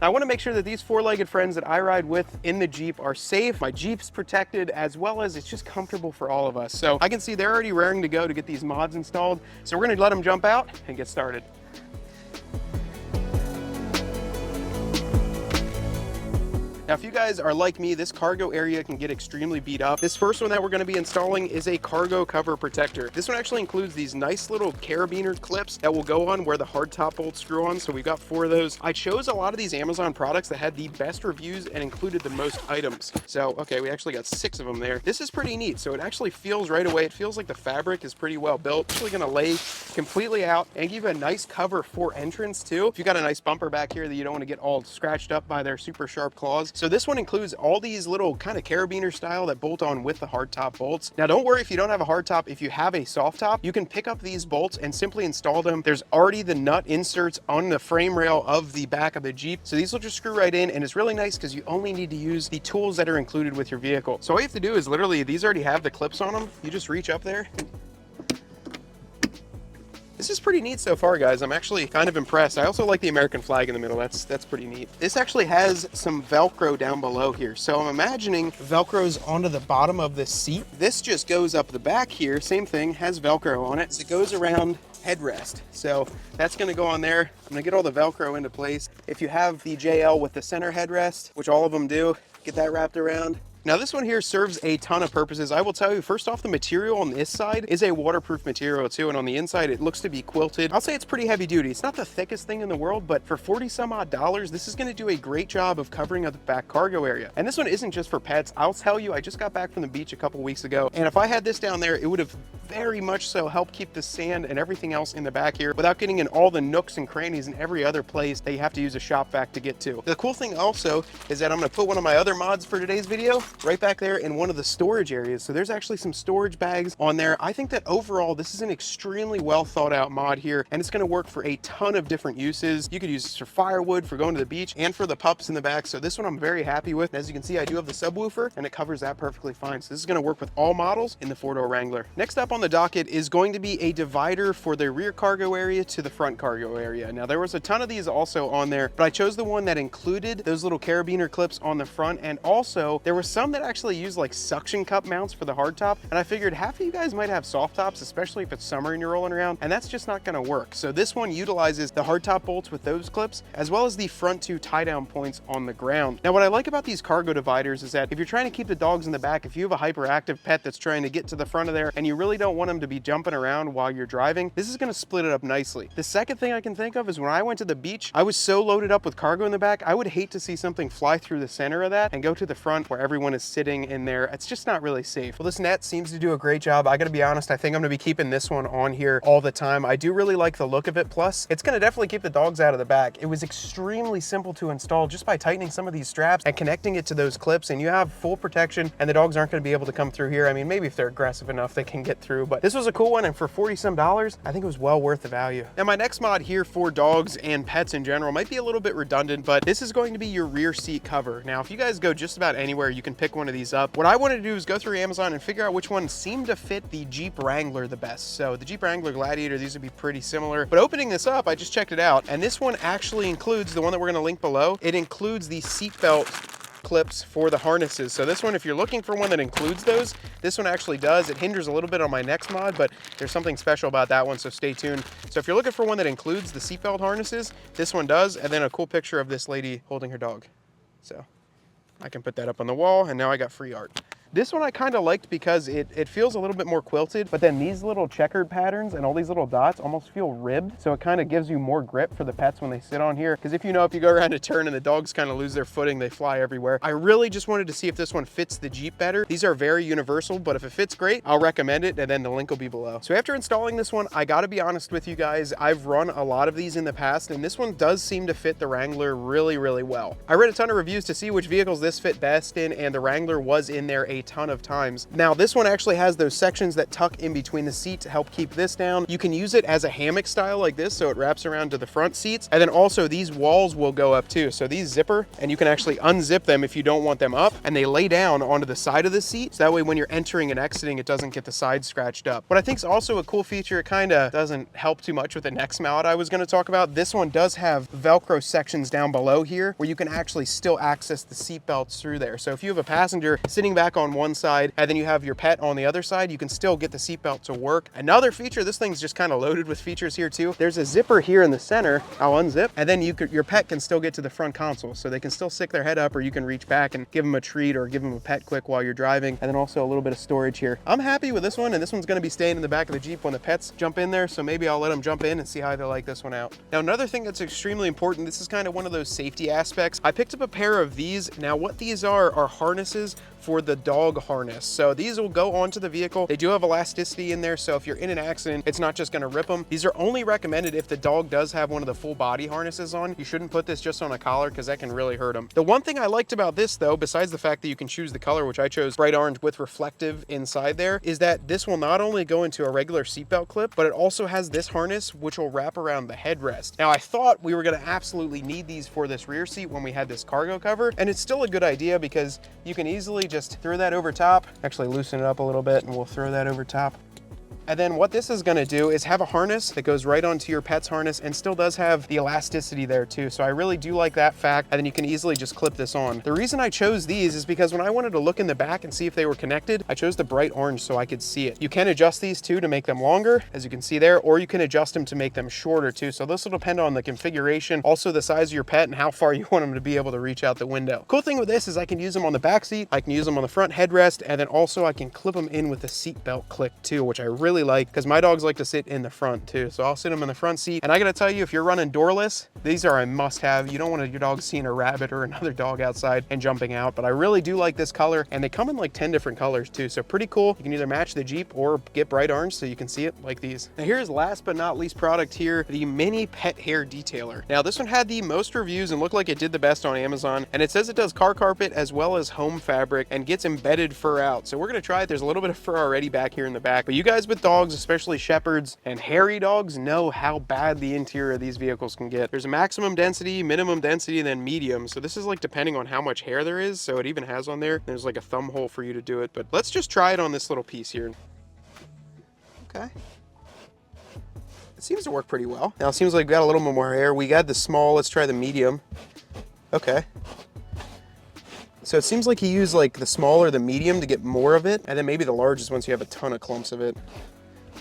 Now, I want to make sure that these four-legged friends that I ride with in the Jeep are safe, my Jeep's protected, as well as it's just comfortable for all of us. So I can see they're already raring to go to get these mods installed. So we're going to let them jump out and get started. Now, if you guys are like me, this cargo area can get extremely beat up. This first one that we're going to be installing is a cargo cover protector. This one actually includes these nice little carabiner clips that will go on where the hardtop bolts screw on. So we've got 4 of those. I chose a lot of these Amazon products that had the best reviews and included the most items. So, okay, we actually got 6 of them there. This is pretty neat. So it actually feels right away. It feels like the fabric is pretty well built. It's actually going to lay completely out and give you a nice cover for entrance too. If you got a nice bumper back here that you don't want to get all scratched up by their super sharp claws. So this one includes all these little kind of carabiner style that bolt on with the hardtop bolts. Now, don't worry if you don't have a hardtop. If you have a soft top, you can pick up these bolts and simply install them. There's already the nut inserts on the frame rail of the back of the Jeep. So these will just screw right in, and it's really nice because you only need to use the tools that are included with your vehicle. So all you have to do is literally, these already have the clips on them. You just reach up there. This is pretty neat so far, guys. I'm actually kind of impressed. I also like the American flag in the middle. That's pretty neat. This actually has some Velcro down below here. So I'm imagining Velcro's onto the bottom of this seat. This just goes up the back here. Same thing, has Velcro on it. So it goes around headrest. So that's gonna go on there. I'm gonna get all the Velcro into place. If you have the JL with the center headrest, which all of them do, get that wrapped around. Now this one here serves a ton of purposes. I will tell you, first off, the material on this side is a waterproof material too, and on the inside it looks to be quilted. I'll say it's pretty heavy duty. It's not the thickest thing in the world, but for 40 some odd dollars, this is gonna do a great job of covering up the back cargo area. And this one isn't just for pets. I'll tell you, I just got back from the beach a couple weeks ago, and if I had this down there, it would have very much so helped keep the sand and everything else in the back here without getting in all the nooks and crannies and every other place that you have to use a shop vac to get to. The cool thing also is that I'm gonna put one of my other mods for today's video right back there in one of the storage areas. So there's actually some storage bags on there. I think that overall, this is an extremely well thought out mod here, and it's gonna work for a ton of different uses. You could use this for firewood, for going to the beach, and for the pups in the back. So this one I'm very happy with. As you can see, I do have the subwoofer, and it covers that perfectly fine. So this is gonna work with all models in the 4-door Wrangler. Next up on the docket is going to be a divider for the rear cargo area to the front cargo area. Now, there was a ton of these also on there, but I chose the one that included those little carabiner clips on the front, and also there were some that actually used like suction cup mounts for the hardtop, and I figured half of you guys might have soft tops, especially if it's summer and you're rolling around, and that's just not gonna work. So this one utilizes the hardtop bolts with those clips, as well as the front 2 tie-down points on the ground. Now, what I like about these cargo dividers is that if you're trying to keep the dogs in the back, if you have a hyperactive pet that's trying to get to the front of there and you really don't want them to be jumping around while you're driving, this is gonna split it up nicely. The second thing I can think of is when I went to the beach, I was so loaded up with cargo in the back, I would hate to see something fly through the center of that and go to the front where everyone is sitting in there. It's just not really safe. Well, this net seems to do a great job. I gotta be honest, I think I'm gonna be keeping this one on here all the time. I do really like the look of it. Plus, it's gonna definitely keep the dogs out of the back. It was extremely simple to install just by tightening some of these straps and connecting it to those clips, and you have full protection, and the dogs aren't gonna be able to come through here. I mean, maybe if they're aggressive enough, they can get through, but this was a cool one, and for 40 some dollars, I think it was well worth the value. Now, my next mod here for dogs and pets in general might be a little bit redundant, but this is going to be your rear seat cover. Now, if you guys go just about anywhere, you can pick one of these up. What I wanted to do is go through Amazon and figure out which one seemed to fit the Jeep Wrangler the best. So the Jeep Wrangler Gladiator, these would be pretty similar, but opening this up, I just checked it out, and this one actually includes the one that we're gonna link below. It includes the seatbelt clips for the harnesses. So this one, if you're looking for one that includes those, this one actually does. It hinders a little bit on my next mod, but there's something special about that one, so stay tuned. So if you're looking for one that includes the seatbelt harnesses, this one does, and then a cool picture of this lady holding her dog. So I can put that up on the wall, and now I got free art. This one I kind of liked because it feels a little bit more quilted, but then these little checkered patterns and all these little dots almost feel ribbed. So it kind of gives you more grip for the pets when they sit on here. Because if you know, if you go around a turn and the dogs kind of lose their footing, they fly everywhere. I really just wanted to see if this one fits the Jeep better. These are very universal, but if it fits great, I'll recommend it, and then the link will be below. So after installing this one, I gotta be honest with you guys, I've run a lot of these in the past, and this one does seem to fit the Wrangler really, really well. I read a ton of reviews to see which vehicles this fit best in, and the Wrangler was in there a a ton of times. Now, this one actually has those sections that tuck in between the seat to help keep this down. You can use it as a hammock style like this, so it wraps around to the front seats. And then also these walls will go up too. So these zipper, and you can actually unzip them if you don't want them up, and they lay down onto the side of the seat. So that way when you're entering and exiting, it doesn't get the side scratched up. What I think is also a cool feature, it kind of doesn't help too much with the next mount I was going to talk about. This one does have Velcro sections down below here where you can actually still access the seat belts through there. So if you have a passenger sitting back on one side and then you have your pet on the other side, you can still get the seat belt to work. Another feature, this thing's just kind of loaded with features here too. There's a zipper here in the center. I'll unzip, and then your pet can still get to the front console. So they can still stick their head up, or you can reach back and give them a treat or give them a pet quick while you're driving. And then also a little bit of storage here. I'm happy with this one, and this one's going to be staying in the back of the Jeep when the pets jump in there. So maybe I'll let them jump in and see how they like this one out. Now, another thing that's extremely important, this is kind of one of those safety aspects. I picked up a pair of these. Now, what these are harnesses for the dog harness. So these will go onto the vehicle. They do have elasticity in there, so if you're in an accident, it's not just going to rip them. These are only recommended if the dog does have one of the full body harnesses on. You shouldn't put this just on a collar because that can really hurt them. The one thing I liked about this though, besides the fact that you can choose the color, which I chose bright orange with reflective inside there, is that this will not only go into a regular seatbelt clip, but it also has this harness which will wrap around the headrest. Now, I thought we were going to absolutely need these for this rear seat when we had this cargo cover, and it's still a good idea because you can easily just throw that over top, actually loosen it up a little bit, and we'll throw that over top. And then what this is gonna do is have a harness that goes right onto your pet's harness and still does have the elasticity there too. So I really do like that fact. And then you can easily just clip this on. The reason I chose these is because when I wanted to look in the back and see if they were connected, I chose the bright orange so I could see it. You can adjust these too to make them longer, as you can see there, or you can adjust them to make them shorter too. So this will depend on the configuration, also the size of your pet and how far you want them to be able to reach out the window. Cool thing with this is I can use them on the back seat, I can use them on the front headrest, and then also I can clip them in with the seat belt click too, which I really like because my dogs like to sit in the front too. So I'll sit them in the front seat. And I gotta tell you, if you're running doorless, these are a must have. You don't want your dog seeing a rabbit or another dog outside and jumping out, but I really do like this color, and they come in like 10 different colors too. So pretty cool. You can either match the Jeep or get bright orange so you can see it like these. Now here's last but not least product here, the mini pet hair detailer. Now this one had the most reviews and looked like it did the best on Amazon, and it says it does car carpet as well as home fabric and gets embedded fur out. So we're gonna try it. There's a little bit of fur already back here in the back, but you guys with dogs, especially shepherds and hairy dogs, know how bad the interior of these vehicles can get. There's a maximum density, minimum density, and then medium. So this is like depending on how much hair there is. So it even has on there, there's like a thumb hole for you to do it. But let's just try it on this little piece here. Okay. It seems to work pretty well. Now it seems like we got a little bit more hair. We got the small, let's try the medium. Okay. So it seems like you use like the small or the medium to get more of it, and then maybe the largest once you have a ton of clumps of it,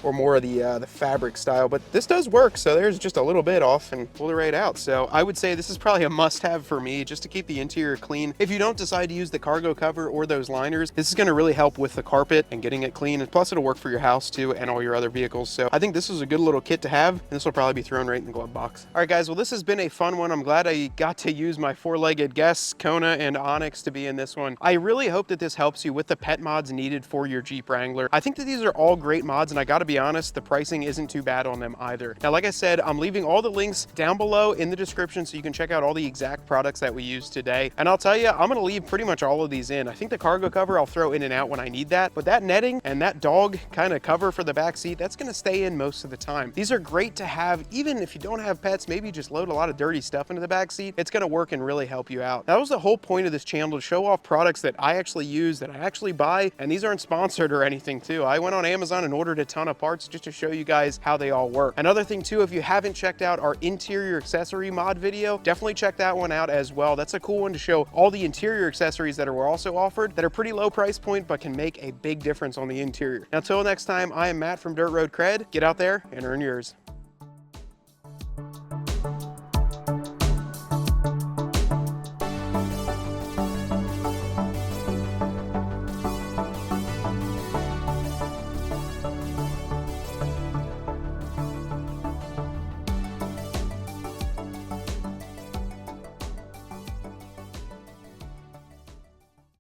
or more of the fabric style. But this does work, so there's just a little bit off and pull it right out. So I would say this is probably a must-have for me, just to keep the interior clean. If you don't decide to use the cargo cover or those liners, this is going to really help with the carpet and getting it clean, and plus it'll work for your house too and all your other vehicles. So I think this is a good little kit to have, and this will probably be thrown right in the glove box. All right guys, well this has been a fun one. I'm glad I got to use my four-legged guests, Kona and Onyx, to be in this one. I really hope that this helps you with the pet mods needed for your Jeep Wrangler. I think that these are all great mods, and I gotta be honest, the pricing isn't too bad on them either. Now, like I said, I'm leaving all the links down below in the description so you can check out all the exact products that we used today. And I'll tell you, I'm gonna leave pretty much all of these in. I think the cargo cover I'll throw in and out when I need that, but that netting and that dog kind of cover for the back seat, that's gonna stay in most of the time. These are great to have, even if you don't have pets, maybe just load a lot of dirty stuff into the back seat. It's gonna work and really help you out. That was the whole point of this channel, to show off products that I actually use, that I actually buy, and these aren't sponsored or anything too. I went on Amazon and ordered a ton of parts just to show you guys how they all work. Another thing too, if you haven't checked out our interior accessory mod video, definitely check that one out as well. That's a cool one to show all the interior accessories that were also offered that are pretty low price point but can make a big difference on the interior. Now, until next time, I am Matt from Dirt Road Cred. Get out there and earn yours.